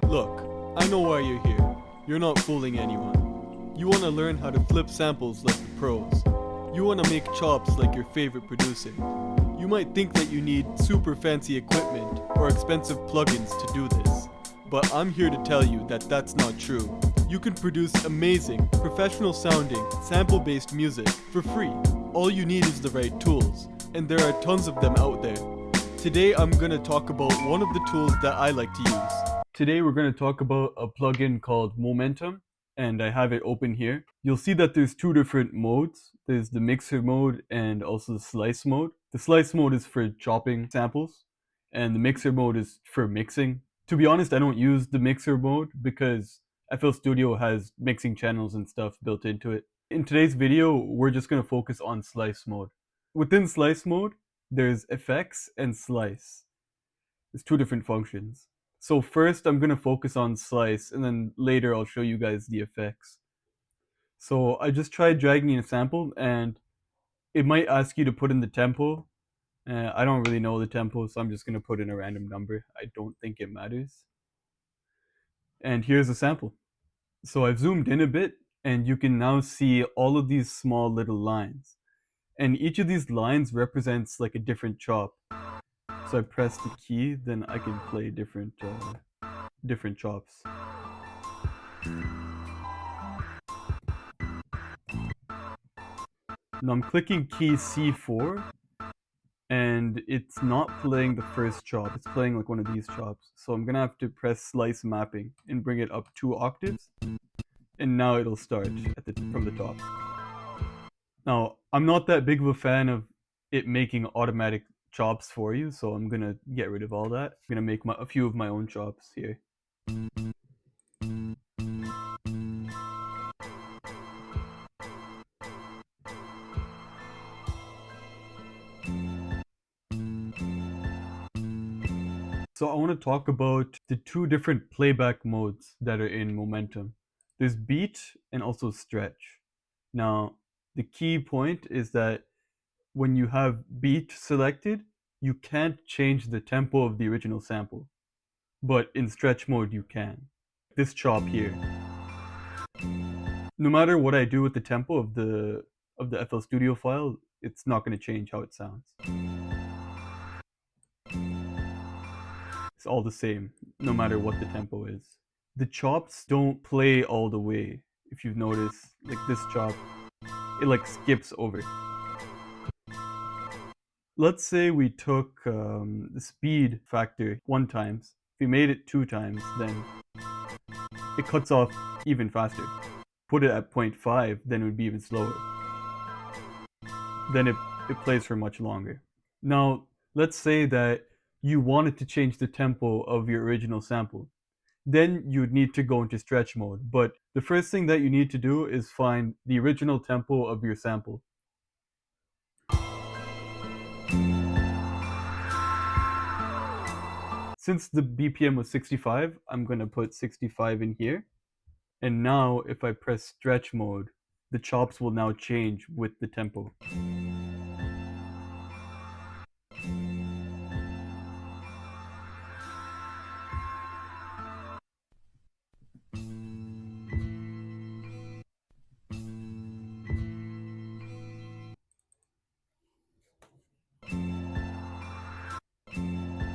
Look, I know why you're here. You're not fooling anyone. You want to learn how to flip samples like the pros. You want to make chops like your favorite producer. You might think that you need super fancy equipment or expensive plugins to do this. But I'm here to tell you that that's not true. You can produce amazing, professional sounding, sample based music for free. All you need is the right tools, and there are tons of them out there. Today I'm going to talk about one of the tools that I like to use. Today we're going to talk about a plugin called Momentum, and I have it open here. You'll see that there's two different modes. There's the mixer mode and also the slice mode. The slice mode is for chopping samples, and the mixer mode is for mixing. To be honest, I don't use the mixer mode because FL Studio has mixing channels and stuff built into it. In today's video, we're just going to focus on slice mode. Within slice mode, there's effects and slice. There's two different functions. So first I'm going to focus on slice, and then later I'll show you guys the effects. So I just tried dragging in a sample, and it might ask you to put in the tempo. I don't really know the tempo, so I'm just going to put in a random number. I don't think it matters. And here's the sample. So I've zoomed in a bit, and you can now see all of these small little lines. And each of these lines represents like a different chop. So I press the key, then I can play different chops. Now I'm clicking key C4, and it's not playing the first chop. It's playing like one of these chops. So I'm gonna have to press slice mapping and bring it up 2 octaves, and now it'll start from the top. Now I'm not that big of a fan of it making automatic chops for you, so I'm gonna get rid of all that. I'm gonna make a few of my own chops here. So I want to talk about the two different playback modes that are in Momentum. There's beat and also stretch. Now, the key point is that when you have beat selected, you can't change the tempo of the original sample. But in stretch mode, you can. This chop here. No matter what I do with the tempo of the FL Studio file, it's not going to change how it sounds. It's all the same, no matter what the tempo is. The chops don't play all the way. If you've noticed, like this chop, it like skips over. Let's say we took the speed factor 1 times. If we made it 2 times, then it cuts off even faster. Put it at 0.5, then it would be even slower. Then it plays for much longer. Now, let's say that you wanted to change the tempo of your original sample. Then you'd need to go into stretch mode. But the first thing that you need to do is find the original tempo of your sample. Since the BPM was 65, I'm going to put 65 in here. And now if I press stretch mode, the chops will now change with the tempo.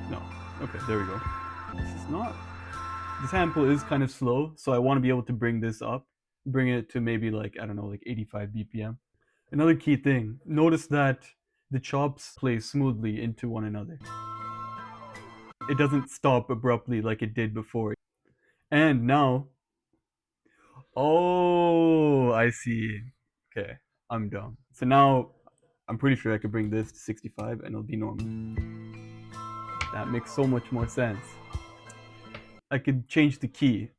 No. Okay, there we go. The sample is kind of slow, so I want to be able to bring this up, bring it to maybe like, I don't know, like 85 BPM. Another key thing, notice that the chops play smoothly into one another. It doesn't stop abruptly like it did before. And now, oh, I see. Okay, I'm dumb. So now, I'm pretty sure I could bring this to 65 and it'll be normal. That makes so much more sense. I could change the key.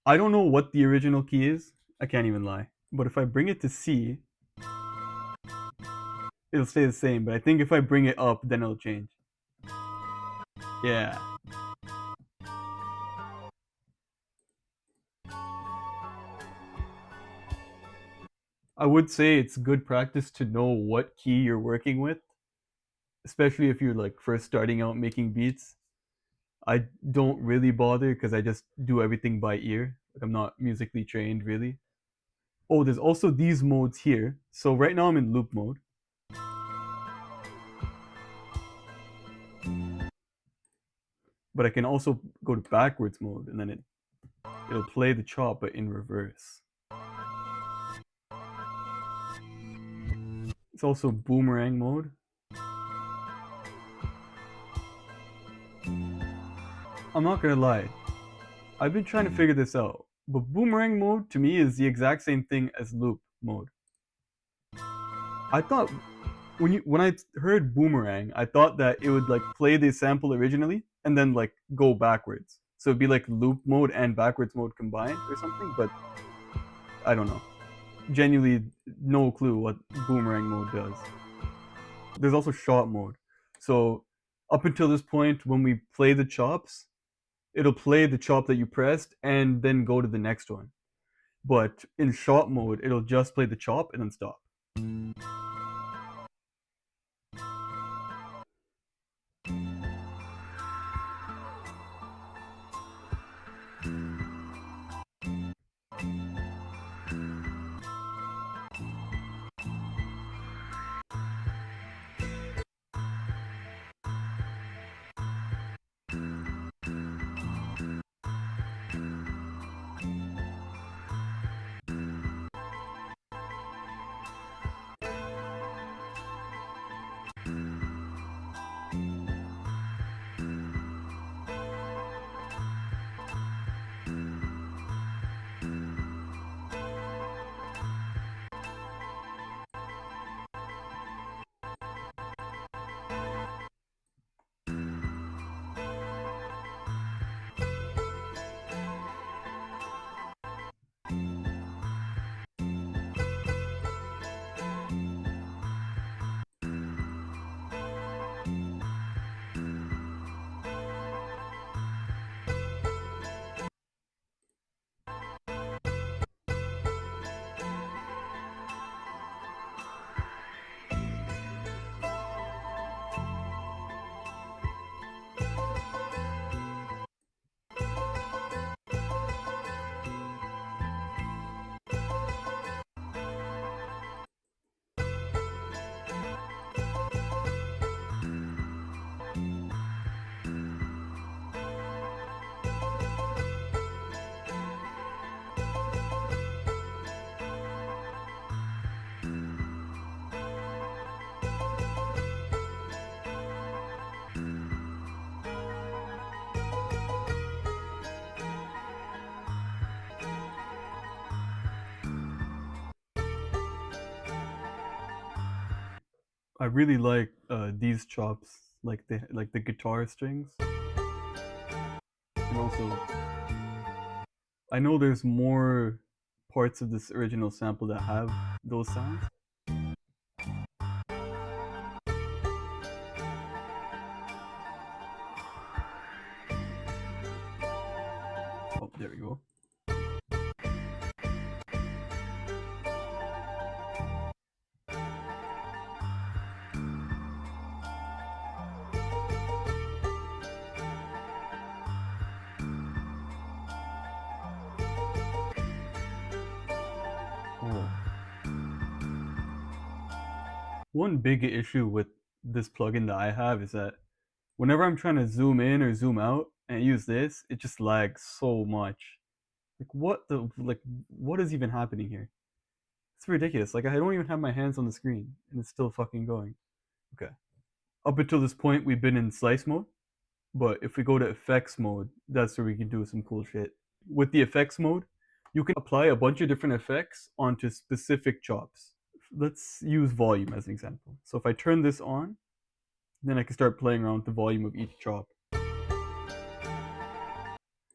I don't know what the original key is. I can't even lie. But if I bring it to C, it'll stay the same. But I think if I bring it up, then it'll change. Yeah. I would say it's good practice to know what key you're working with, especially if you're like first starting out making beats. I don't really bother because I just do everything by ear. Like, I'm not musically trained really. Oh, there's also these modes here. So right now I'm in loop mode. But I can also go to backwards mode and then it'll play the chop but in reverse. It's also boomerang mode. I'm not gonna lie, I've been trying to figure this out, but boomerang mode to me is the exact same thing as loop mode. I thought when I heard boomerang, I thought that it would like play the sample originally and then like go backwards. So it'd be like loop mode and backwards mode combined or something, but I don't know. Genuinely no clue what boomerang mode does. There's also shot mode. So up until this point, when we play the chops, it'll play the chop that you pressed and then go to the next one. But in shot mode, it'll just play the chop and then stop. I really like these chops, like the guitar strings, and also I know there's more parts of this original sample that have those sounds. Oh, there we go. Oh. One big issue with this plugin that I have is that whenever I'm trying to zoom in or zoom out and use this, it just lags so much. Like what is even happening here? It's ridiculous. Like I don't even have my hands on the screen and it's still fucking going. Okay. Up until this point we've been in slice mode, but if we go to effects mode, that's where we can do some cool shit. With the effects mode, you can apply a bunch of different effects onto specific chops. Let's use volume as an example. So if I turn this on, then I can start playing around with the volume of each chop.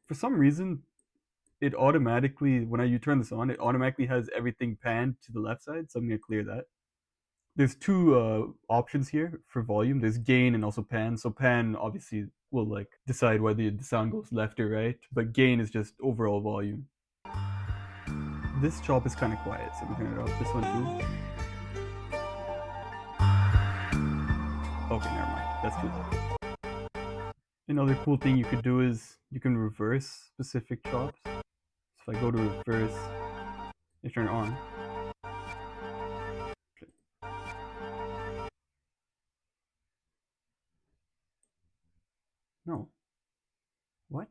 For some reason, it automatically, when you turn this on, it automatically has everything panned to the left side, so I'm going to clear that. There's two options here for volume. There's gain and also pan. So pan obviously will like decide whether the sound goes left or right, but gain is just overall volume. This chop is kind of quiet, so we turn it up. This one too. Okay, never mind. That's too loud. Another cool thing you could do is you can reverse specific chops. So if I go to reverse, they turn on. No. What?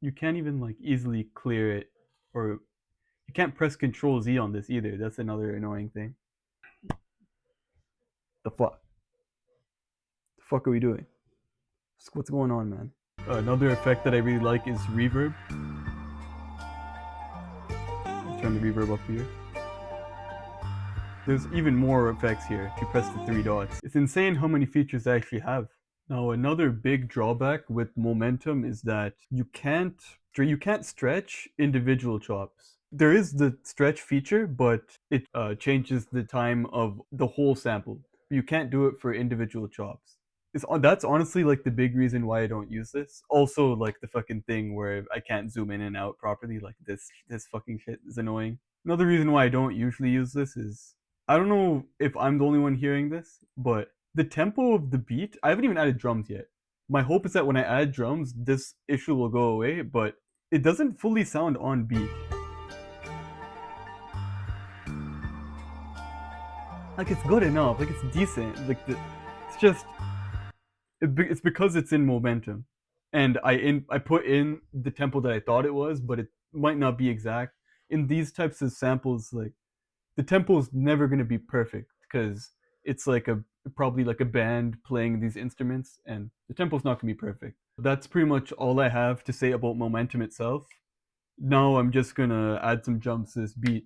You can't even like easily clear it, or you can't press Control Z on this either. That's another annoying thing. The fuck? The fuck are we doing? What's going on, man? Another effect that I really like is reverb. I'll turn the reverb up here. There's even more effects here if you press the three dots. It's insane how many features I actually have. Now, another big drawback with momentum is that you can't stretch individual chops. There is the stretch feature, but it changes the time of the whole sample. You can't do it for individual chops. That's honestly like the big reason why I don't use this. Also, like the fucking thing where I can't zoom in and out properly. Like this fucking shit is annoying. Another reason why I don't usually use this is I don't know if I'm the only one hearing this, but the tempo of the beat, I haven't even added drums yet. My hope is that when I add drums, this issue will go away, but it doesn't fully sound on beat. Like it's good enough, like it's decent. It's just it's because it's in momentum, and I put in the tempo that I thought it was, but it might not be exact. In these types of samples, like the tempo is never going to be perfect because it's like a probably like a band playing these instruments, and the tempo's not going to be perfect. That's pretty much all I have to say about momentum itself. Now I'm just gonna add some jumps to this beat.